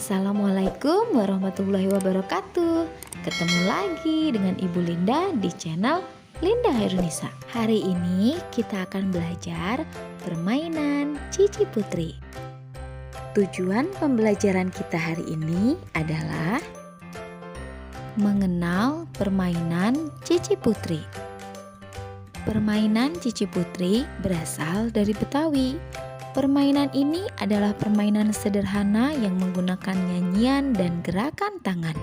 Assalamualaikum warahmatullahi wabarakatuh. Ketemu lagi dengan Ibu Linda di channel Linda Hairunisa. Hari ini kita akan belajar permainan Cici Putri. Tujuan pembelajaran kita hari ini adalah mengenal permainan Cici Putri. Permainan Cici Putri berasal dari Betawi. Permainan ini adalah permainan sederhana yang menggunakan nyanyian dan gerakan tangan.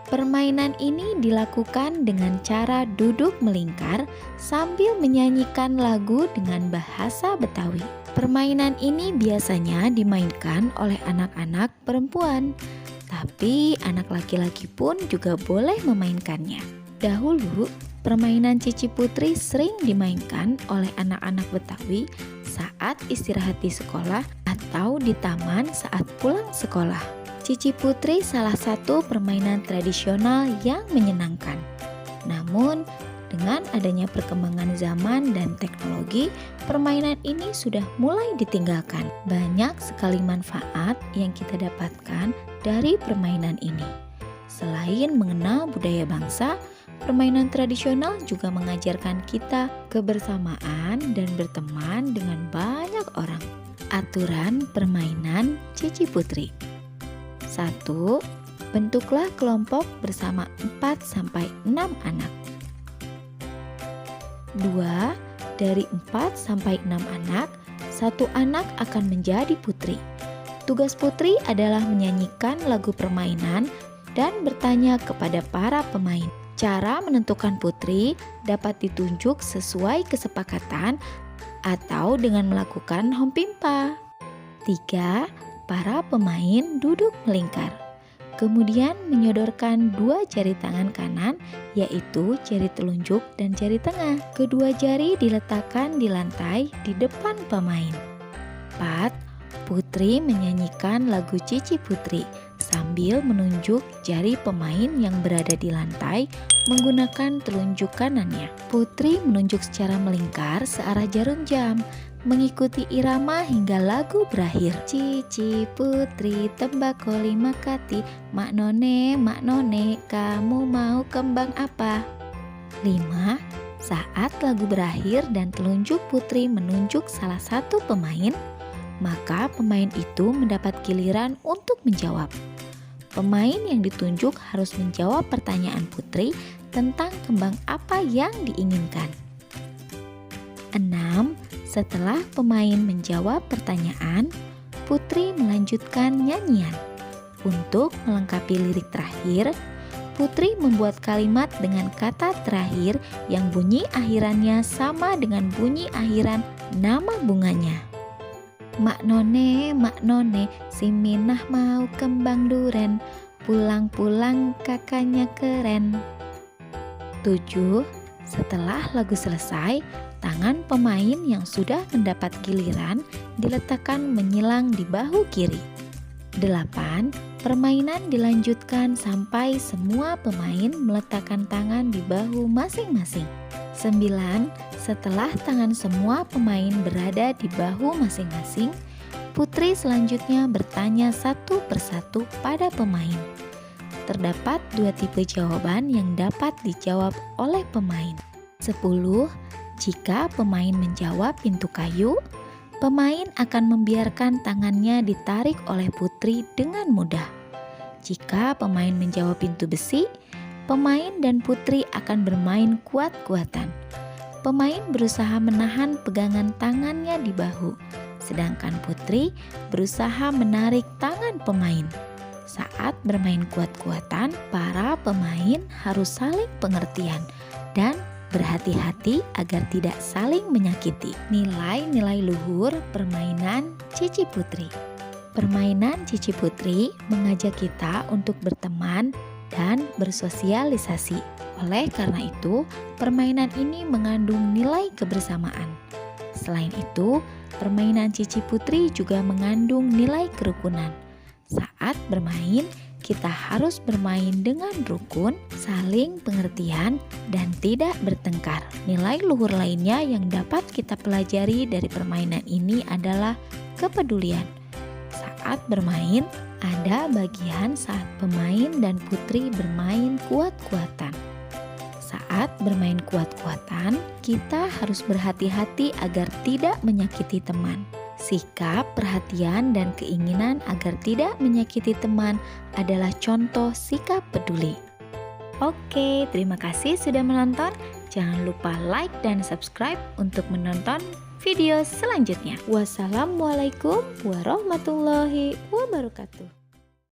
Permainan ini dilakukan dengan cara duduk melingkar sambil menyanyikan lagu dengan bahasa Betawi. Permainan ini biasanya dimainkan oleh anak-anak perempuan, tapi anak laki-laki pun juga boleh memainkannya. Dahulu, permainan Cici Putri sering dimainkan oleh anak-anak Betawi saat istirahat di sekolah atau di taman saat pulang sekolah. Cici Putri salah satu permainan tradisional yang menyenangkan. Namun, dengan adanya perkembangan zaman dan teknologi, permainan ini sudah mulai ditinggalkan. Banyak sekali manfaat yang kita dapatkan dari permainan ini. Selain mengenal budaya bangsa, permainan tradisional juga mengajarkan kita kebersamaan dan berteman dengan banyak orang. Aturan permainan Cici Putri. 1. Bentuklah kelompok bersama 4-6 anak. 2. Dari 4-6 anak, satu anak akan menjadi putri. Tugas putri adalah menyanyikan lagu permainan dan bertanya kepada para pemain. Cara menentukan putri dapat ditunjuk sesuai kesepakatan atau dengan melakukan hompimpa. 3. Para pemain duduk melingkar. Kemudian menyodorkan 2 jari tangan kanan, yaitu jari telunjuk dan jari tengah. Kedua jari diletakkan di lantai di depan pemain. 4. Putri menyanyikan lagu Cici Putri sambil menunjuk jari pemain yang berada di lantai menggunakan telunjuk kanannya. Putri menunjuk secara melingkar searah jarum jam, mengikuti irama hingga lagu berakhir. Cici Putri tembakau 5 kati, mak none, kamu mau kembang apa? 5. Saat lagu berakhir dan telunjuk putri menunjuk salah satu pemain, maka pemain itu mendapat giliran untuk menjawab. Pemain yang ditunjuk harus menjawab pertanyaan putri tentang kembang apa yang diinginkan. 6. Setelah pemain menjawab pertanyaan, putri melanjutkan nyanyian. Untuk melengkapi lirik terakhir, putri membuat kalimat dengan kata terakhir yang bunyi akhirannya sama dengan bunyi akhiran nama bunganya. Mak none, si Minah mau kembang duren, pulang-pulang kakaknya keren. 7. Setelah lagu selesai, tangan pemain yang sudah mendapat giliran diletakkan menyilang di bahu kiri. 8. Permainan dilanjutkan sampai semua pemain meletakkan tangan di bahu masing-masing. 9. Setelah tangan semua pemain berada di bahu masing-masing, putri selanjutnya bertanya satu persatu pada pemain. Terdapat 2 tipe jawaban yang dapat dijawab oleh pemain. 10. Jika pemain menjawab pintu kayu, pemain akan membiarkan tangannya ditarik oleh putri dengan mudah. Jika pemain menjawab pintu besi, pemain dan putri akan bermain kuat-kuatan. Pemain berusaha menahan pegangan tangannya di bahu, sedangkan putri berusaha menarik tangan pemain. Saat bermain kuat-kuatan, para pemain harus saling pengertian dan berhati-hati agar tidak saling menyakiti. Nilai-nilai luhur permainan Cici Putri. Permainan Cici Putri mengajak kita untuk berteman dan bersosialisasi. Oleh karena itu, permainan ini mengandung nilai kebersamaan. Selain itu, permainan Cici Putri juga mengandung nilai kerukunan. Saat bermain, kita harus bermain dengan rukun, saling pengertian, dan tidak bertengkar. Nilai luhur lainnya yang dapat kita pelajari dari permainan ini adalah kepedulian. Saat bermain, ada bagian saat pemain dan putri bermain kuat-kuatan. Saat bermain kuat-kuatan, kita harus berhati-hati agar tidak menyakiti teman. Sikap, perhatian, dan keinginan agar tidak menyakiti teman adalah contoh sikap peduli. Oke, terima kasih sudah menonton. Jangan lupa like dan subscribe untuk menonton video selanjutnya. Wassalamualaikum warahmatullahi wabarakatuh.